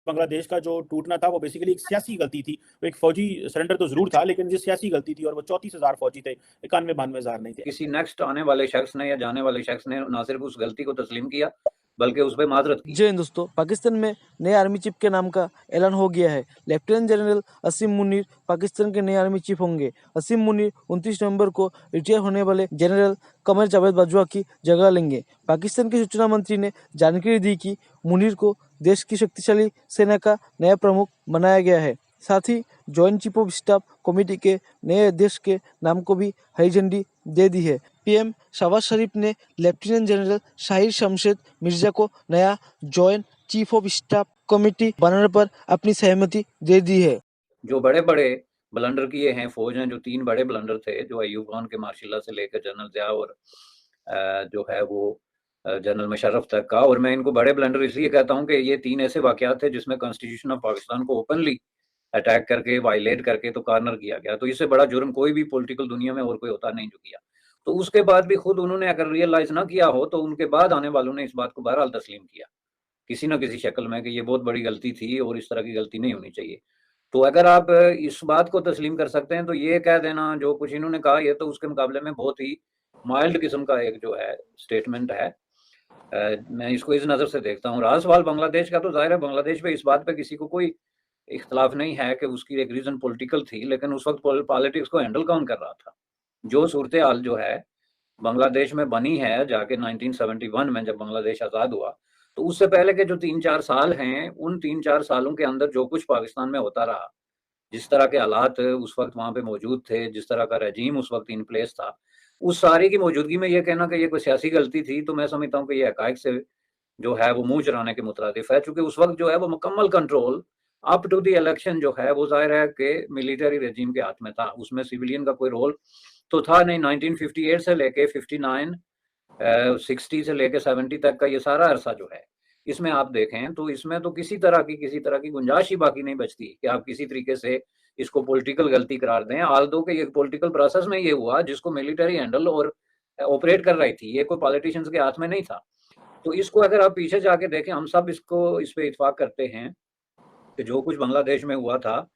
बांग्लादेश का जो टूटना था वो बेसिकली एक सियासी गलती थी। वो एक फौजी सरेंडर तो जरूर था, लेकिन ये सियासी गलती थी, और वो 34,000 फौजी थे, 91-92,000 नहीं थे। किसी नेक्स्ट आने वाले शख्स ने या जाने वाले शख्स ने ना सिर्फ उस गलती को तस्लीम किया बल्कि उस पर माजरत की। जय हिंद दोस्तों, पाकिस्तान में नए आर्मी चीफ के नाम का ऐलान हो गया है। लेफ्टिनेंट जनरल असीम मुनीर पाकिस्तान के नए आर्मी चीफ होंगे। असीम मुनीर 29 नवंबर को रिटायर होने वाले जनरल कमर जावेद बाजवा की जगह लेंगे। पाकिस्तान के सूचना मंत्री ने जानकारी दी कि मुनीर को देश की शक्तिशाली सेना का नया प्रमुख बनाया गया है। साथ ही joint chief of staff committee के नए अध्यक्ष के नाम को भी हरी झंडी दे दी है। पीएम शहबाज शरीफ ने लेफ्टिनेंट जनरल शाहिर शमशेद मिर्जा को नया joint chief of staff committee बनाने पर अपनी सहमति दे दी है। जो बड़े बड़े ब्लंडर किए हैं फौज ने, जो 3 बड़े ब्लंडर थे, जो अयूब खान के मार्शल्ला से लेकर जनरल ज़िया और जो है वो जनरल मुशर्रफ तक का, और मैं इनको बड़े ब्लंडर इसलिए कहता हूँ कि ये 3 ऐसे वाकयात थे जिसमें कॉन्स्टिट्यूशन ऑफ पाकिस्तान को ओपनली अटैक करके, वायलेट करके तो कॉर्नर किया गया। तो इससे बड़ा जुर्म कोई भी पॉलिटिकल दुनिया में और कोई होता नहीं जो किया। तो उसके बाद भी खुद उन्होंने अगर रियलाइज ना किया हो तो उनके बाद आने वालों ने इस बात को बहरहाल तस्लीम किया किसी न किसी शक्ल में कि ये बहुत बड़ी गलती थी और इस तरह की गलती नहीं होनी चाहिए। तो अगर आप इस बात को तस्लीम कर सकते हैं तो ये कह देना जो कुछ इन्होंने कहा, ये तो उसके मुकाबले में बहुत ही माइल्ड किस्म का एक जो है स्टेटमेंट है। मैं इसको इस नज़र से देखता हूँ। रहा सवाल बांग्लादेश का, तो जाहिर है बांग्लादेश पे इस बात पे किसी को कोई इख्तलाफ नहीं है कि उसकी एक रीज़न पॉलिटिकल थी, लेकिन उस वक्त पॉलिटिक्स को हैंडल कौन कर रहा था? जो सूरत हाल जो है बांग्लादेश में बनी है जाके 1971 में जब बांग्लादेश आज़ाद हुआ, तो उससे पहले के जो 3-4 साल हैं, उन 3-4 सालों के अंदर जो कुछ पाकिस्तान में होता रहा, जिस तरह के हालात उस वक्त वहाँ पे मौजूद थे, जिस तरह का रजीम उस वक्त इन प्लेस था, उस सारी की मौजूदगी में ये कहना कि ये कोई सियासी गलती थी, तो मैं समझता हूँ कि ये हकायक से जो है वो मुंह चुराने के मुतरादिफ है। चूंकि उस वक्त जो है वो मुकम्मल control up to the election जो है वो जाहिर है कि मिलिटरी रजीम के हाथ में था। उसमें सिविलियन का कोई रोल तो था नहीं। 1958 से लेके 59 60 से लेके 70 तक का ये सारा अरसा जो है, इसमें आप देखें तो इसमें तो किसी तरह की गुंजाइश ही बाकी नहीं बचती कि आप किसी तरीके से इसको पॉलिटिकल गलती करार दें। आल्दो के ये पॉलिटिकल प्रोसेस में ये हुआ जिसको मिलिटरी हैंडल और ऑपरेट कर रही थी, ये कोई पॉलिटिशियंस के हाथ में नहीं था। तो इसको अगर आप पीछे जाके देखें, हम सब इसको इस पे इत्फाक करते हैं कि जो कुछ बांग्लादेश में हुआ था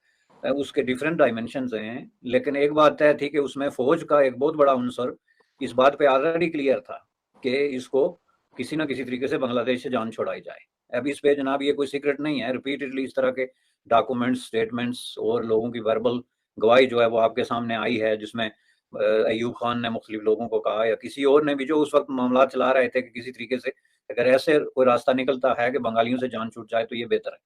उसके डिफरेंट डायमेंशंस हैं, लेकिन एक बात तय थी कि उसमें फौज का एक बहुत बड़ा अंसर इस बात पे ऑलरेडी क्लियर था कि इसको किसी न किसी तरीके से बांग्लादेश से जान छुड़ाई जाए। अब इस पे जनाब ये कोई सीक्रेट नहीं है, रिपीटेडली इस तरह के डॉक्यूमेंट्स, स्टेटमेंट्स और लोगों की वर्बल गवाही जो है वो आपके सामने आई है, जिसमें अयूब खान ने मुख्तलिफ लोगों को कहा या किसी और ने भी जो उस वक्त मामला चला रहे थे कि किसी तरीके से अगर ऐसे कोई रास्ता निकलता है कि बंगालियों से जान छूट जाए तो ये बेहतर है।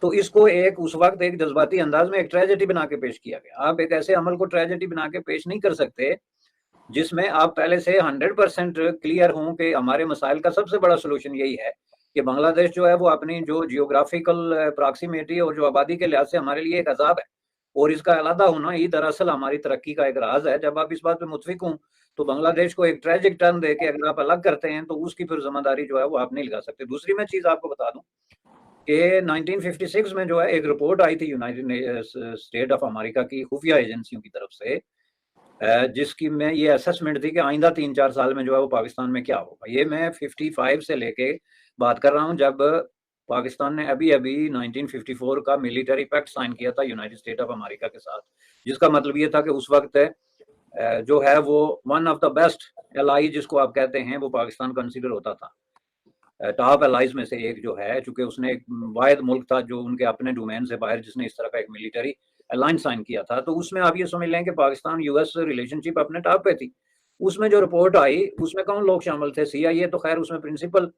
तो इसको एक उस वक्त एक जज्बाती अंदाज में एक ट्रेजेडी बना के पेश किया गया। आप एक ऐसे अमल को ट्रेजेडी बना के पेश नहीं कर सकते जिसमें आप पहले से 100% क्लियर हों कि हमारे मसाइल का सबसे बड़ा सोल्यूशन यही है कि बांग्लादेश जो है वो अपनी जो जियोग्राफिकल प्रॉक्सिमिटी और जो आबादी के लिहाज से हमारे लिए एक अजाब है, और इसका अलहदा होना ही दरअसल हमारी तरक्की का एक राज है। जब आप इस बात पे मुतफिक हों तो बांग्लादेश को एक ट्रेजिक टर्न दे के अगर आप अलग करते हैं तो उसकी फिर जिम्मेदारी जो है वो आप नहीं लगा सकते। दूसरी मैं चीज़ आपको बता दूं कि 1956 में जो है एक रिपोर्ट आई थी यूनाइटेड स्टेट ऑफ अमेरिका की खुफिया एजेंसियों की तरफ से, जिसकी में ये असेसमेंट थी कि आइंदा 3-4 साल में जो है वो पाकिस्तान में क्या होगा। ये मैं 55 से लेके बात कर रहा हूँ जब पाकिस्तान ने अभी अभी 1954 का मिलिट्री पैक्ट साइन किया था यूनाइटेड स्टेट ऑफ अमेरिका के साथ, जिसका मतलब ये था कि उस वक्त जो है वो one of the best ally जिसको आप कहते हैं वो पाकिस्तान कंसिडर होता था, टॉप एलाइज में से एक जो है, चूंकि उसने एक वाहिद मुल्क था जो उनके अपने डोमेन से बाहर जिसने इस तरह का एक मिलिट्री अलायंस साइन किया था। तो उसमें आप ये समझ लें कि पाकिस्तान यूएस रिलेशनशिप अपने टॉप पे थी। उसमें जो रिपोर्ट आई उसमें कौन लोग शामिल थे? सीआईए तो खैर उसमें प्रिंसिपल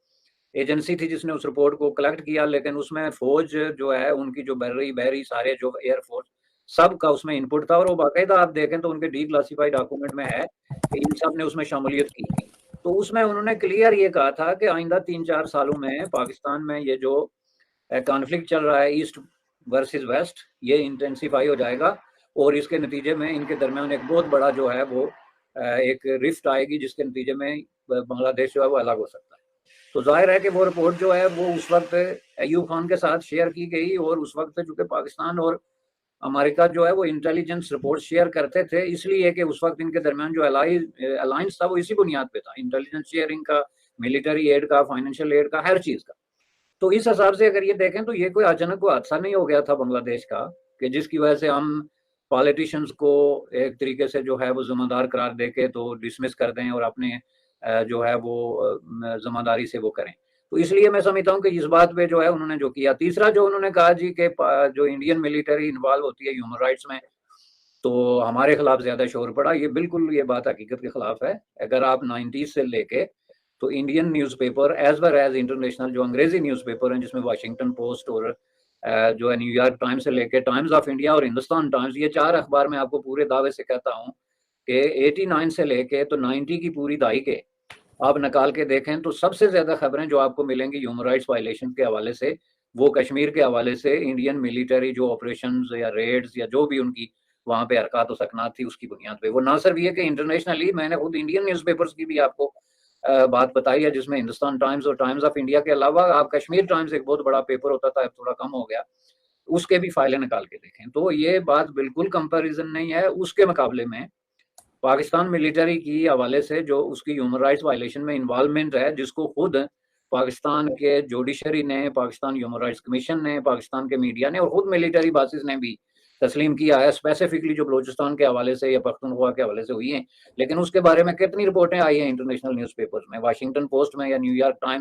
एजेंसी थी जिसने उस रिपोर्ट को कलेक्ट किया, लेकिन उसमें फौज जो है उनकी जो बहरी सारे जो एयरफोर्स सब का उसमें इनपुट था, और वो बाकायदा आप देखें तो उनके डी क्लासीफाइड डॉक्यूमेंट में है कि इन सब ने उसमें शमूलियत की। तो उसमें उन्होंने क्लियर ये कहा था कि आइंदा 3-4 सालों में पाकिस्तान में ये जो कॉन्फ्लिक्ट चल रहा है ईस्ट वर्सेस वेस्ट, ये इंटेंसिफाई हो जाएगा और इसके नतीजे में इनके दरमियान एक बहुत बड़ा जो है वो एक रिफ्ट आएगी, जिसके नतीजे में बांग्लादेश जो है वो अलग हो सकता है। तो जाहिर है कि वो रिपोर्ट जो है वो उस वक्त अयूब खान के साथ शेयर की गई, और उस वक्त चूंकि पाकिस्तान और अमेरिका जो है वो इंटेलिजेंस रिपोर्ट शेयर करते थे, इसलिए कि उस वक्त इनके दरमियान जो अलायंस था वो इसी बुनियाद पे था, इंटेलिजेंस शेयरिंग का, मिलिट्री एड का, फाइनेंशियल एड का, हर चीज़ का। तो इस हिसाब से अगर ये देखें तो ये कोई अचानक कोई हादसा नहीं हो गया था बांग्लादेश का, कि जिसकी वजह से हम पॉलिटिशियंस को एक तरीके से जो है वो जिम्मेदार करार दे के तो डिसमिस कर दें और अपने जो है वो जिम्मेदारी से वो करें। तो इसलिए मैं समझता हूँ कि इस बात पे जो है उन्होंने जो किया। तीसरा जो उन्होंने कहा जी कि जो इंडियन मिलिट्री इन्वॉल्व होती है ह्यूमन राइट्स में, तो हमारे खिलाफ ज्यादा शोर पड़ा। ये बिल्कुल ये बात हकीकत के खिलाफ है। अगर आप 90s से लेके तो Indian newspaper as well as international जो अंग्रेजी न्यूज़पेपर हैं, जिसमें वाशिंगटन पोस्ट और जो है न्यूयॉर्क टाइम्स से लेके टाइम्स ऑफ इंडिया और हिंदुस्तान टाइम्स, ये 4 अखबार मैं आपको पूरे दावे से कहता हूँ कि 89 से लेके तो 90 की पूरी दहाई के आप निकाल के देखें तो सबसे ज्यादा खबरें जो आपको मिलेंगी ह्यूमन राइट्स वायलेशन के हवाले से, वो कश्मीर के हवाले से इंडियन मिलिट्री जो ऑपरेशंस या रेड्स या जो भी उनकी वहां पे हरकत और सकनात थी उसकी बुनियाद पे। वो ना सिर्फ ये कि इंटरनेशनली, मैंने खुद इंडियन न्यूज़पेपर्स की भी आपको बात बताई है, जिसमें हिंदुस्तान टाइम्स और टाइम्स ऑफ इंडिया के अलावा आप कश्मीर टाइम्स एक बहुत बड़ा पेपर होता था, अब थोड़ा कम हो गया, उसके भी फाइलें निकाल के देखें। तो ये बात बिल्कुल कंपैरिजन नहीं है। उसके मुकाबले में पाकिस्तान मिलिट्री की हवाले से जो उसकी ह्यूमन राइट्स वायलेशन में इन्वॉल्वमेंट है, जिसको खुद पाकिस्तान के जुडिशरी ने, पाकिस्तान ह्यूमन राइट्स कमीशन ने, पाकिस्तान के मीडिया ने और खुद मिलिट्री बासिस ने भी तस्लीम किया है, स्पेसिफिकली जो बलूचिस्तान के हवाले से या पख्तूनख्वा के हवाले से हुई हैं। लेकिन उसके बारे में कितनी रिपोर्टें आई हैं इंटरनेशनल न्यूज़पेपर्स में, वाशिंगटन पोस्ट में या न्यूयॉर्क टाइम्स